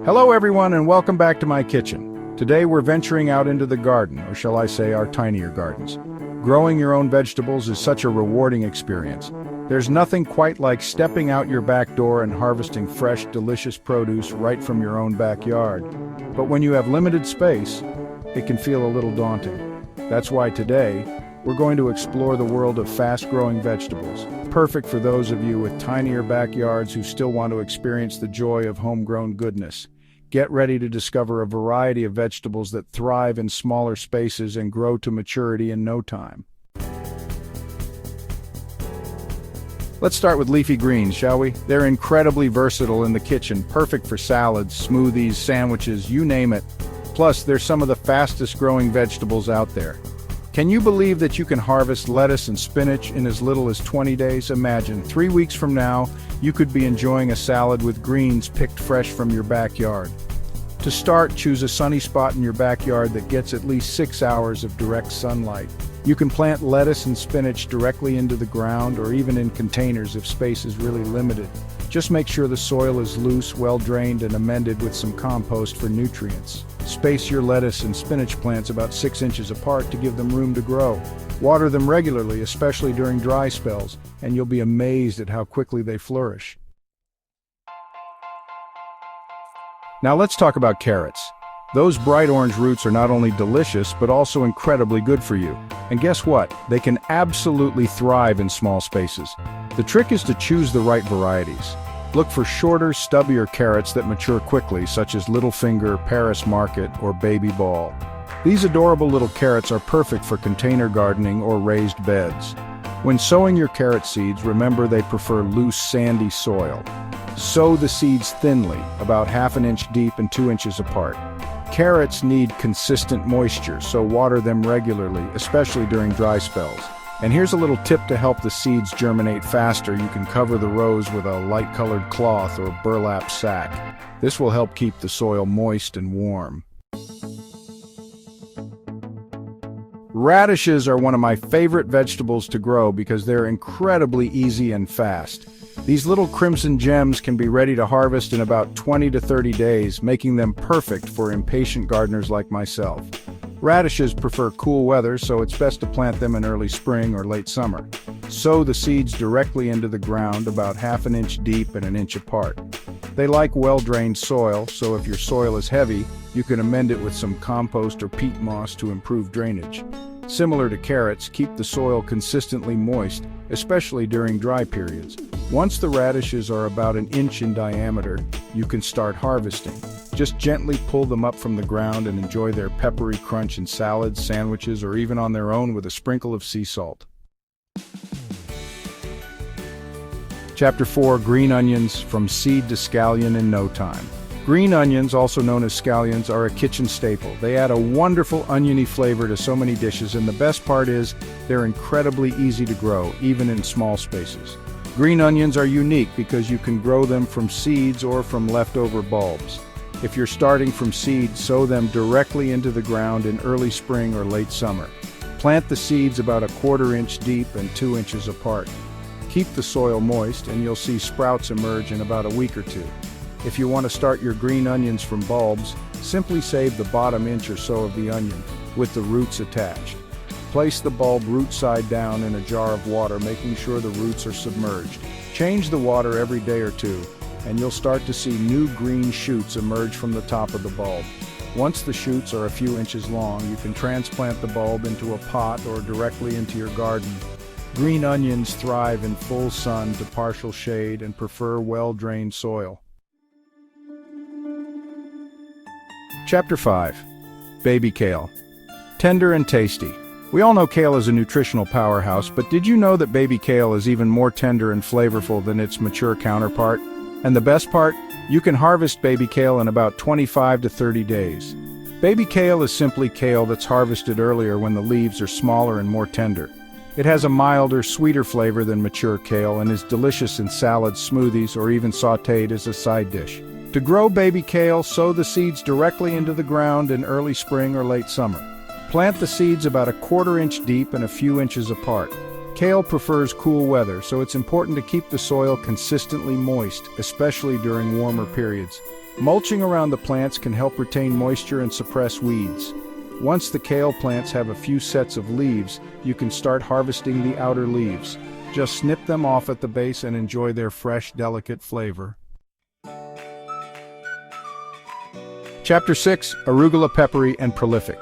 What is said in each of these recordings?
Hello everyone and welcome back to my kitchen. Today we're venturing out into the garden, or shall I say our tinier gardens. Growing your own vegetables is such a rewarding experience. There's nothing quite like stepping out your back door and harvesting fresh, delicious produce right from your own backyard. But when you have limited space, it can feel a little daunting. That's why today, we're going to explore the world of fast-growing vegetables, perfect for those of you with tinier backyards who still want to experience the joy of homegrown goodness. Get ready to discover a variety of vegetables that thrive in smaller spaces and grow to maturity in no time. Let's start with leafy greens, shall we? They're incredibly versatile in the kitchen, perfect for salads, smoothies, sandwiches, you name it. Plus, they're some of the fastest-growing vegetables out there. Can you believe that you can harvest lettuce and spinach in as little as 20 days? Imagine, 3 weeks from now, you could be enjoying a salad with greens picked fresh from your backyard. To start, choose a sunny spot in your backyard that gets at least 6 hours of direct sunlight. You can plant lettuce and spinach directly into the ground or even in containers if space is really limited. Just make sure the soil is loose, well-drained, and amended with some compost for nutrients. Space your lettuce and spinach plants about 6 inches apart to give them room to grow. Water them regularly, especially during dry spells, and you'll be amazed at how quickly they flourish. Now let's talk about carrots. Those bright orange roots are not only delicious, but also incredibly good for you. And guess what? They can absolutely thrive in small spaces. The trick is to choose the right varieties. Look for shorter, stubbier carrots that mature quickly, such as Little Finger, Paris Market, or Baby Ball. These adorable little carrots are perfect for container gardening or raised beds. When sowing your carrot seeds, remember they prefer loose, sandy soil. Sow the seeds thinly, about 1/2 inch deep and 2 inches apart. Carrots need consistent moisture, so water them regularly, especially during dry spells. And here's a little tip to help the seeds germinate faster. You can cover the rows with a light-colored cloth or burlap sack. This will help keep the soil moist and warm. Radishes are one of my favorite vegetables to grow because they're incredibly easy and fast. These little crimson gems can be ready to harvest in about 20 to 30 days, making them perfect for impatient gardeners like myself. Radishes prefer cool weather, so it's best to plant them in early spring or late summer. Sow the seeds directly into the ground, about 1/2 inch deep and 1 inch apart. They like well-drained soil, so if your soil is heavy, you can amend it with some compost or peat moss to improve drainage. Similar to carrots, keep the soil consistently moist, especially during dry periods. Once the radishes are about 1 inch in diameter, you can start harvesting. Just gently pull them up from the ground and enjoy their peppery crunch in salads, sandwiches, or even on their own with a sprinkle of sea salt. Chapter 4, Green Onions, from seed to scallion in no time. Green onions, also known as scallions, are a kitchen staple. They add a wonderful oniony flavor to so many dishes, and the best part is they're incredibly easy to grow, even in small spaces. Green onions are unique because you can grow them from seeds or from leftover bulbs. If you're starting from seeds, sow them directly into the ground in early spring or late summer. Plant the seeds about 1/4 inch deep and 2 inches apart. Keep the soil moist and you'll see sprouts emerge in about a week or two. If you want to start your green onions from bulbs, simply save the bottom inch or so of the onion, with the roots attached. Place the bulb root side down in a jar of water, making sure the roots are submerged. Change the water every day or two, and you'll start to see new green shoots emerge from the top of the bulb. Once the shoots are a few inches long, you can transplant the bulb into a pot or directly into your garden. Green onions thrive in full sun to partial shade and prefer well-drained soil. Chapter 5. Baby Kale. Tender and tasty. We all know kale is a nutritional powerhouse, but did you know that baby kale is even more tender and flavorful than its mature counterpart? And the best part? You can harvest baby kale in about 25 to 30 days. Baby kale is simply kale that's harvested earlier when the leaves are smaller and more tender. It has a milder, sweeter flavor than mature kale and is delicious in salads, smoothies, or even sautéed as a side dish. To grow baby kale, sow the seeds directly into the ground in early spring or late summer. Plant the seeds about 1/4 inch deep and a few inches apart. Kale prefers cool weather, so it's important to keep the soil consistently moist, especially during warmer periods. Mulching around the plants can help retain moisture and suppress weeds. Once the kale plants have a few sets of leaves, you can start harvesting the outer leaves. Just snip them off at the base and enjoy their fresh, delicate flavor. Chapter 6: Arugula Peppery and Prolific.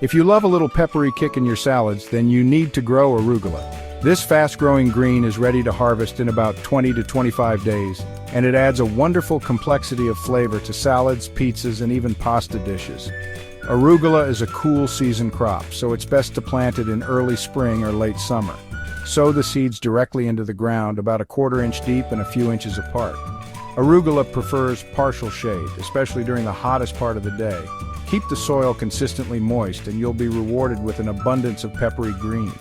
If you love a little peppery kick in your salads, then you need to grow arugula. This fast-growing green is ready to harvest in about 20 to 25 days, and it adds a wonderful complexity of flavor to salads, pizzas, and even pasta dishes. Arugula is a cool season crop, so it's best to plant it in early spring or late summer. Sow the seeds directly into the ground, about a quarter-inch deep and a few inches apart. Arugula prefers partial shade, especially during the hottest part of the day. Keep the soil consistently moist and you'll be rewarded with an abundance of peppery greens.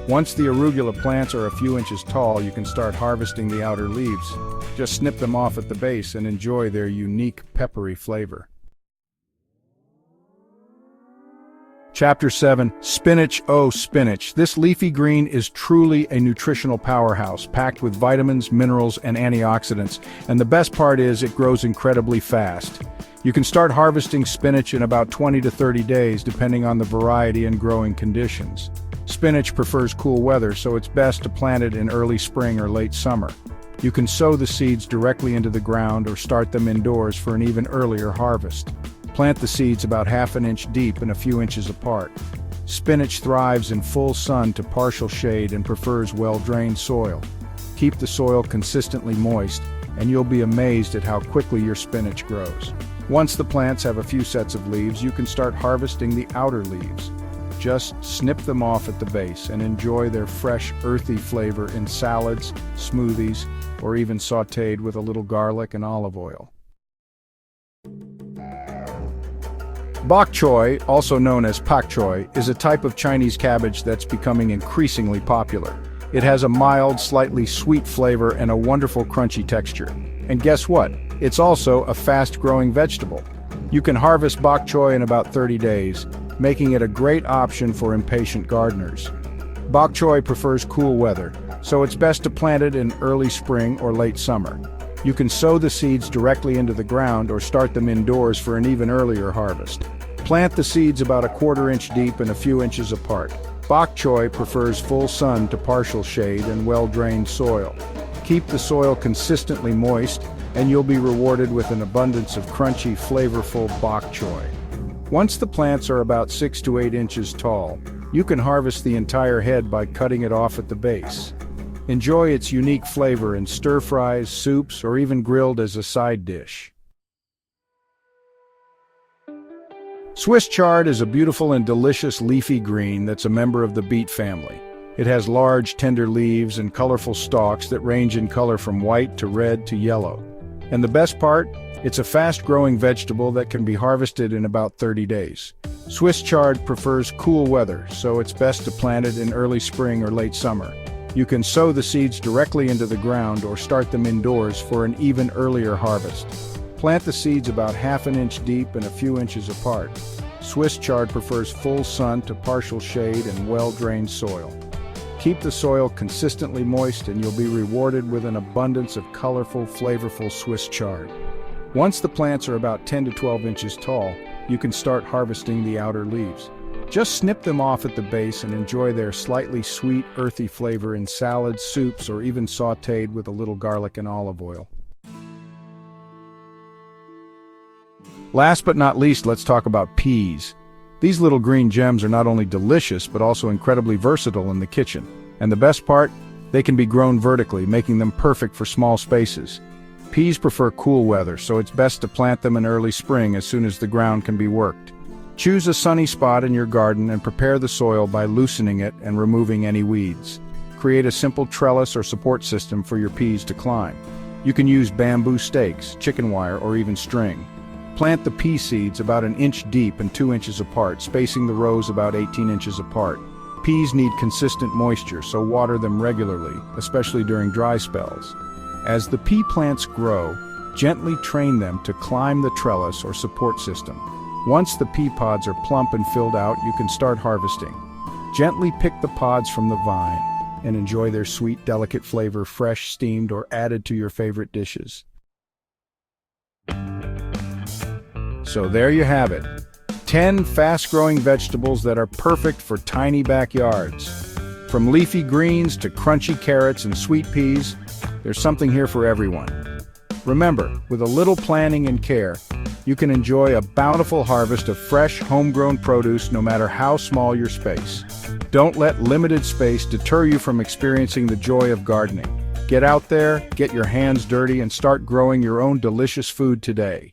Once the arugula plants are a few inches tall, you can start harvesting the outer leaves. Just snip them off at the base and enjoy their unique peppery flavor. Chapter 7: Spinach. Oh, spinach! This leafy green is truly a nutritional powerhouse, packed with vitamins, minerals, and antioxidants, and the best part is it grows incredibly fast. You can start harvesting spinach in about 20 to 30 days, depending on the variety and growing conditions. Spinach prefers cool weather, so it's best to plant it in early spring or late summer. You can sow the seeds directly into the ground or start them indoors for an even earlier harvest. Plant the seeds about half an inch deep and a few inches apart. Spinach thrives in full sun to partial shade and prefers well-drained soil. Keep the soil consistently moist, and you'll be amazed at how quickly your spinach grows. Once the plants have a few sets of leaves, you can start harvesting the outer leaves. Just snip them off at the base and enjoy their fresh, earthy flavor in salads, smoothies, or even sautéed with a little garlic and olive oil. Bok choy, also known as pak choy, is a type of Chinese cabbage that's becoming increasingly popular. It has a mild, slightly sweet flavor and a wonderful crunchy texture. And guess what? It's also a fast-growing vegetable. You can harvest bok choy in about 30 days, making it a great option for impatient gardeners. Bok choy prefers cool weather, so it's best to plant it in early spring or late summer. You can sow the seeds directly into the ground or start them indoors for an even earlier harvest. Plant the seeds about a quarter-inch deep and a few inches apart. Bok choy prefers full sun to partial shade and well-drained soil. Keep the soil consistently moist, and you'll be rewarded with an abundance of crunchy, flavorful bok choy. Once the plants are about 6 to 8 inches tall, you can harvest the entire head by cutting it off at the base. Enjoy its unique flavor in stir-fries, soups, or even grilled as a side dish. Swiss chard is a beautiful and delicious leafy green that's a member of the beet family. It has large, tender leaves and colorful stalks that range in color from white to red to yellow. And the best part? It's a fast-growing vegetable that can be harvested in about 30 days. Swiss chard prefers cool weather, so it's best to plant it in early spring or late summer. You can sow the seeds directly into the ground or start them indoors for an even earlier harvest. Plant the seeds about half an inch deep and a few inches apart. Swiss chard prefers full sun to partial shade and well-drained soil. Keep the soil consistently moist and you'll be rewarded with an abundance of colorful, flavorful Swiss chard. Once the plants are about 10 to 12 inches tall, you can start harvesting the outer leaves. Just snip them off at the base and enjoy their slightly sweet, earthy flavor in salads, soups, or even sautéed with a little garlic and olive oil. Last but not least, let's talk about peas. These little green gems are not only delicious, but also incredibly versatile in the kitchen. And the best part? They can be grown vertically, making them perfect for small spaces. Peas prefer cool weather, so it's best to plant them in early spring as soon as the ground can be worked. Choose a sunny spot in your garden and prepare the soil by loosening it and removing any weeds. Create a simple trellis or support system for your peas to climb. You can use bamboo stakes, chicken wire, or even string. Plant the pea seeds about an inch deep and 2 inches apart, spacing the rows about 18 inches apart. Peas need consistent moisture, so water them regularly, especially during dry spells. As the pea plants grow, gently train them to climb the trellis or support system. Once the pea pods are plump and filled out, you can start harvesting. Gently pick the pods from the vine. and enjoy their sweet, delicate flavor fresh, steamed, or added to your favorite dishes. So there you have it. 10 fast-growing vegetables that are perfect for tiny backyards. From leafy greens to crunchy carrots and sweet peas, there's something here for everyone. Remember, with a little planning and care, you can enjoy a bountiful harvest of fresh, homegrown produce no matter how small your space. Don't let limited space deter you from experiencing the joy of gardening. Get out there, get your hands dirty, and start growing your own delicious food today.